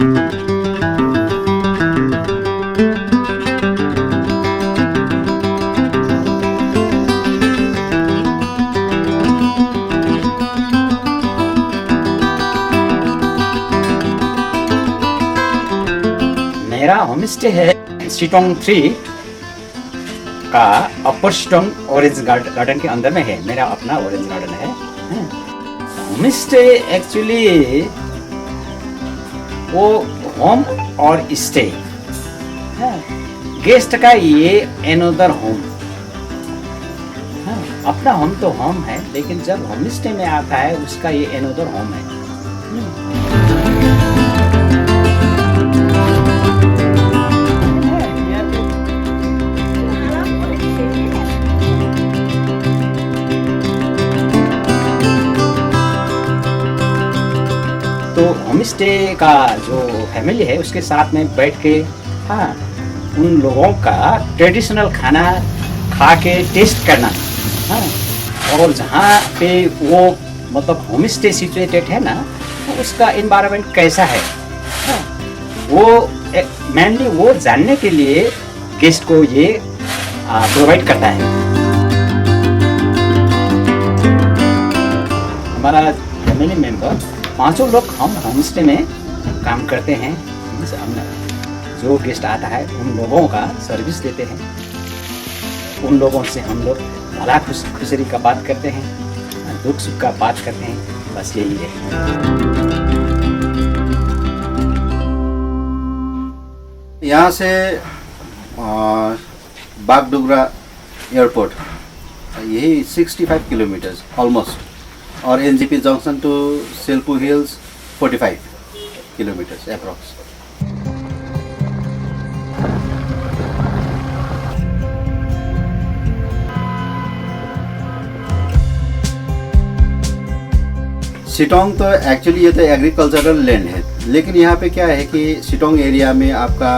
मेरा home stay है सिटोंग 3 का अपर सिटोंग ऑरेंज गार्डन के अंदर में है। मेरा अपना ऑरेंज गार्डन है। होम स्टे एक्चुअली वो होम और स्टे गेस्ट का ये एनोदर होम। अपना होम तो होम है, लेकिन जब होम स्टे में आता है उसका ये एनोदर होम है। तो होम स्टे का जो फैमिली है उसके साथ में बैठ के उन लोगों का ट्रेडिशनल खाना खा के टेस्ट करना। और जहाँ पे वो मतलब होम स्टे सिचुएटेड है ना, तो उसका इन्वायरमेंट कैसा है वो मेनली वो जानने के लिए गेस्ट को ये प्रोवाइड करता है। हमारा फैमिली मेंबर 5 लोग हम होम स्टे में काम करते हैं। हम जो गेस्ट आता है उन लोगों का सर्विस देते हैं, उन लोगों से हम लोग भला खुशरी का बात करते हैं, दुख सुख का बात करते हैं, बस यही है। यहाँ से बागडोगरा एयरपोर्ट यही 65 किलोमीटर्स ऑलमोस्ट, और NJP junction to Selpu hills 45 kilometres approx. Sittong तो एक्चुअली ये तो एग्रीकल्चरल लैंड है, लेकिन यहाँ पे क्या है कि सिटोंग एरिया में आपका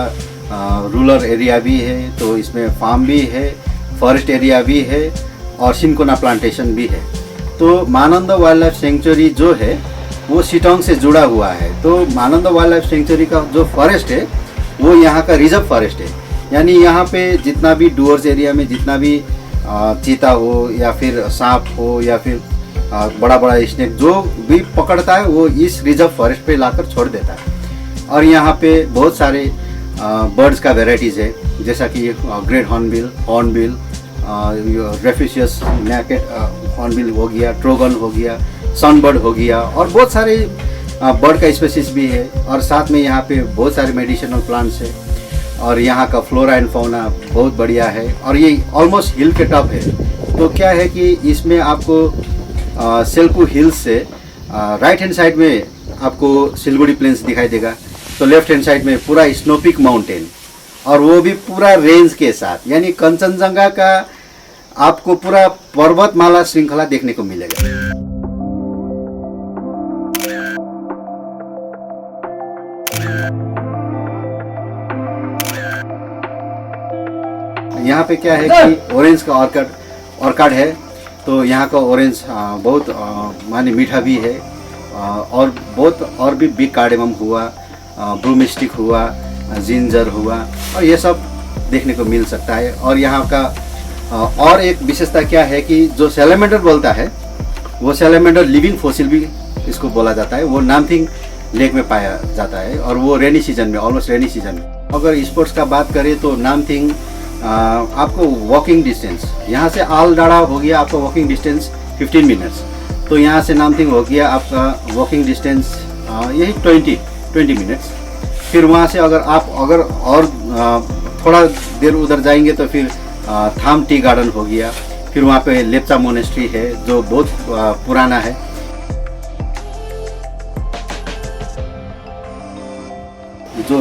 रूरल एरिया भी है, तो इसमें फार्म भी है, फॉरेस्ट एरिया भी है और सिनकोना प्लांटेशन भी है। तो मानंद वाइल्ड लाइफ सेंचुरी जो है वो सिटोंग से जुड़ा हुआ है। तो मानंद वाइल्ड लाइफ सेंचुरी का जो फॉरेस्ट है वो यहाँ का रिजर्व फॉरेस्ट है, यानी यहाँ पे जितना भी डूअर्स एरिया में जितना भी चीता हो या फिर सांप हो या फिर बड़ा बड़ा स्नेक जो भी पकड़ता है वो इस रिजर्व फॉरेस्ट पे लाकर छोड़ देता है। और यहाँ पे बहुत सारे बर्ड्स का वेराइटीज़ है, जैसा कि ग्रेट हॉर्नबिल, रेफ्यूशियस नेकेड हॉर्नबिल हो गया, ट्रोगन हो गया, सनबर्ड हो गया, और बहुत सारे बर्ड का स्पेसीज भी है। और साथ में यहाँ पे बहुत सारे मेडिसिनल प्लांट्स है, और यहाँ का फ्लोरा एंड फौना बहुत बढ़िया है। और ये ऑलमोस्ट हिल के टॉप है। तो क्या है कि इसमें आपको सेल्पू हिल्स से राइट हैंड साइड में आपको सिलगुड़ी प्लेन्स दिखाई देगा, तो लेफ्ट हैंड साइड में पूरा स्नोपीक माउंटेन, और वो भी पूरा रेंज के साथ, यानी कंचनजंगा का आपको पूरा पर्वतमाला श्रृंखला देखने को मिलेगा। यहाँ पे क्या है कि ऑरेंज का ऑर्काड है, तो यहाँ का ऑरेंज बहुत माने मीठा भी है, और बहुत और भी बिग कार्डेमम हुआ, ब्रूमिस्टिक हुआ, जिंजर हुआ, और ये सब देखने को मिल सकता है। और यहाँ का और एक विशेषता क्या है कि जो सैलेमेंडर बोलता है वो सैलेमेंडर लिविंग फॉसिल भी इसको बोला जाता है, वो नामथिंग लेक में पाया जाता है, और वो रेनी सीजन में, ऑलमोस्ट रेनी सीजन में। अगर स्पोर्ट्स का बात करें तो नामथिंग आपको वॉकिंग डिस्टेंस यहाँ से आलडाड़ा हो गया आपका वॉकिंग डिस्टेंस 15 मिनट्स, तो यहाँ से नामथिंग हो गया आपका वॉकिंग डिस्टेंस यही 20 मिनट्स। फिर वहाँ से अगर और थोड़ा देर उधर जाएंगे तो फिर थाम टी गार्डन हो गया, फिर वहाँ पे लेप्चा मोनेस्ट्री है जो बहुत पुराना है। जो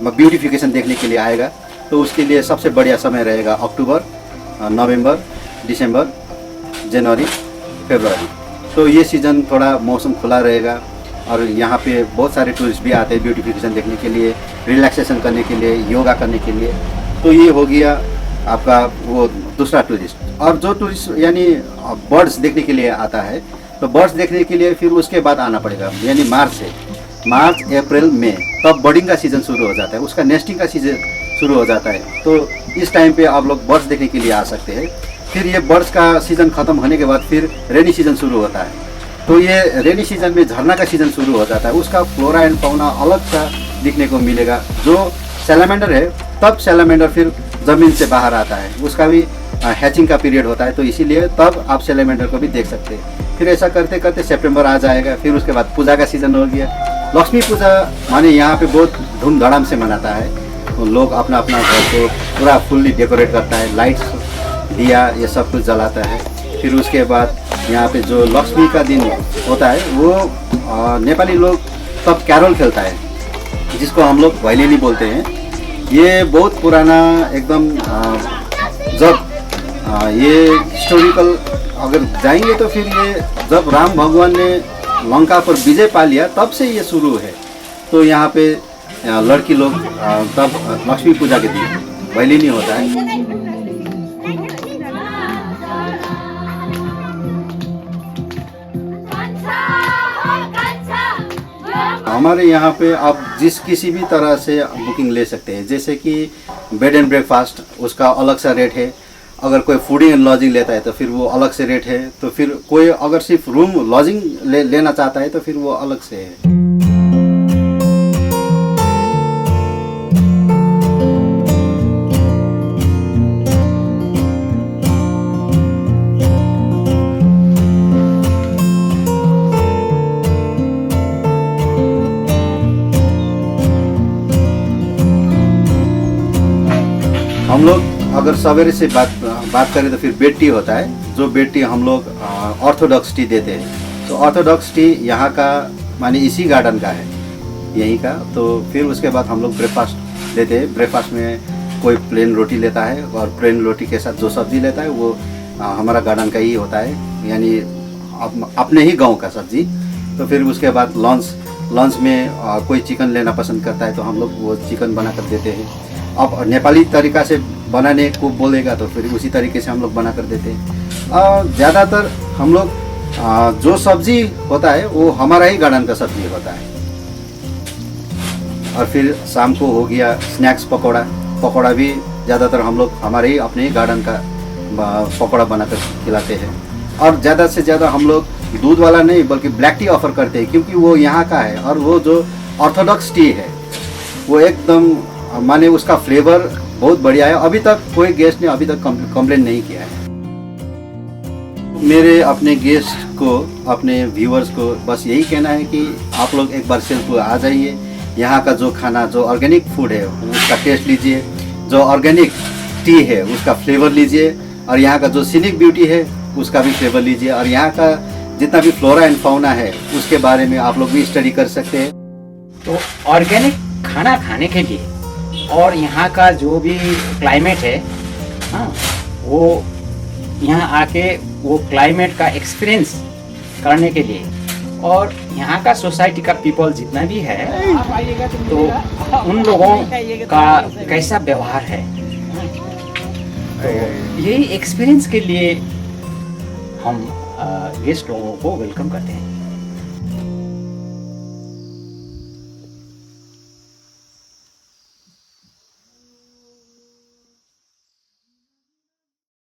ब्यूटिफिकेशन देखने के लिए आएगा तो उसके लिए सबसे बढ़िया समय रहेगा अक्टूबर, नवंबर, दिसंबर, जनवरी, फरवरी। तो ये सीज़न थोड़ा मौसम खुला रहेगा, और यहाँ पे बहुत सारे टूरिस्ट भी आते हैं ब्यूटिफिकेशन देखने के लिए, रिलैक्सेशन करने के लिए, योगा करने के लिए। तो ये हो गया आपका वो दूसरा टूरिस्ट। और जो टूरिस्ट यानी बर्ड्स देखने के लिए आता है, तो बर्ड्स देखने के लिए फिर उसके बाद आना पड़ेगा, यानी मार्च से मार्च अप्रैल मई, तब बर्डिंग का सीज़न शुरू हो जाता है, उसका नेस्टिंग का सीज़न शुरू हो जाता है। तो इस टाइम पे आप लोग बर्ड्स देखने के लिए आ सकते हैं। फिर ये बर्ड्स का सीज़न ख़त्म होने के बाद फिर रेनी सीज़न शुरू होता है। तो ये रेनी सीज़न में झरना का सीज़न शुरू हो जाता है, उसका फ्लोरा एंड फाउना अलग सा दिखने को मिलेगा। जो सैलामेंडर है, तब सैलामेंडर फिर ज़मीन से बाहर आता है, उसका भी हैचिंग का पीरियड होता है, तो इसीलिए तब आप सैलामेंडर को भी देख सकते हैं। फिर ऐसा करते करते सितंबर आ जाएगा। फिर उसके बाद पूजा का सीज़न हो गया। लक्ष्मी पूजा माने यहाँ पे बहुत धूमधड़ाम से मनाता है। तो लोग अपना अपना घर को पूरा फुल्ली डेकोरेट करता है, लाइट्स, दिया, ये सब कुछ जलाता है। फिर उसके बाद यहाँ पे जो लक्ष्मी का दिन होता है, वो नेपाली लोग तब कैरोल खेलता है, जिसको हम लोग भैलेनी बोलते हैं। ये बहुत पुराना एकदम, जब ये हिस्टोरिकल अगर जाएंगे तो फिर ये जब राम भगवान ने लंका पर विजय पा लिया, तब से ये शुरू है। तो यहाँ पे लड़की लोग तब लक्ष्मी पूजा के दिन भैलेनी होता है। हमारे यहाँ पे आप किसी भी तरह से बुकिंग ले सकते हैं, जैसे कि बेड एंड ब्रेकफास्ट, उसका अलग सा रेट है। अगर कोई फूडिंग एंड लॉजिंग लेता है तो फिर वो अलग से रेट है। तो फिर कोई अगर सिर्फ रूम लॉजिंग लेना चाहता है तो फिर वो अलग से है। हम लोग अगर सवेरे से बात करें तो फिर बेड टी होता है, जो बेड टी हम लोग ऑर्थोडॉक्स टी देते हैं। तो ऑर्थोडॉक्स टी यहाँ का माने इसी गार्डन का है, यहीं का। तो फिर उसके बाद हम लोग ब्रेकफास्ट देते हैं। ब्रेकफास्ट में कोई प्लेन रोटी लेता है, और प्लेन रोटी के साथ जो सब्ज़ी लेता है वो हमारा गार्डन का ही होता है, यानी अपने ही गाँव का सब्ज़ी। तो फिर उसके बाद लंच में कोई चिकन लेना पसंद करता है तो हम लोग वो चिकन बना कर देते हैं। अब नेपाली तरीका से बनाने को बोलेगा तो फिर उसी तरीके से हम लोग बना कर देते हैं। ज़्यादातर हम लोग जो सब्ज़ी होता है वो हमारा ही गार्डन का सब्ज़ी होता है। और फिर शाम को हो गया स्नैक्स, पकौड़ा भी ज़्यादातर हम लोग हमारे ही अपने ही गार्डन का पकौड़ा बना कर खिलाते हैं। और ज़्यादा से ज़्यादा हम लोग दूध वाला नहीं बल्कि ब्लैक टी ऑफ़र करते हैं, क्योंकि वो यहाँ का है। और वो जो ऑर्थोडॉक्स टी है वो एकदम माने उसका फ्लेवर बहुत बढ़िया है। अभी तक कोई गेस्ट ने अभी तक कंप्लेन नहीं किया है। मेरे अपने गेस्ट को, अपने व्यूअर्स को बस यही कहना है कि आप लोग एक बार सिलपुर आ जाइए। यहाँ का जो खाना, जो ऑर्गेनिक फूड है उसका टेस्ट लीजिए, जो ऑर्गेनिक टी है उसका फ्लेवर लीजिए, और यहाँ का जो सीनिक ब्यूटी है उसका भी फ्लेवर लीजिए। और यहाँ का जितना भी फ्लोरा एंड फाउना है उसके बारे में आप लोग भी स्टडी कर सकते हैं। तो ऑर्गेनिक खाना खाने के लिए और यहाँ का जो भी क्लाइमेट है, हाँ, वो यहाँ आके वो क्लाइमेट का एक्सपीरियंस करने के लिए, और यहाँ का सोसाइटी का पीपल जितना भी है, तो उन लोगों का कैसा व्यवहार है, तो यही एक्सपीरियंस के लिए हम गेस्ट लोगों को वेलकम करते हैं।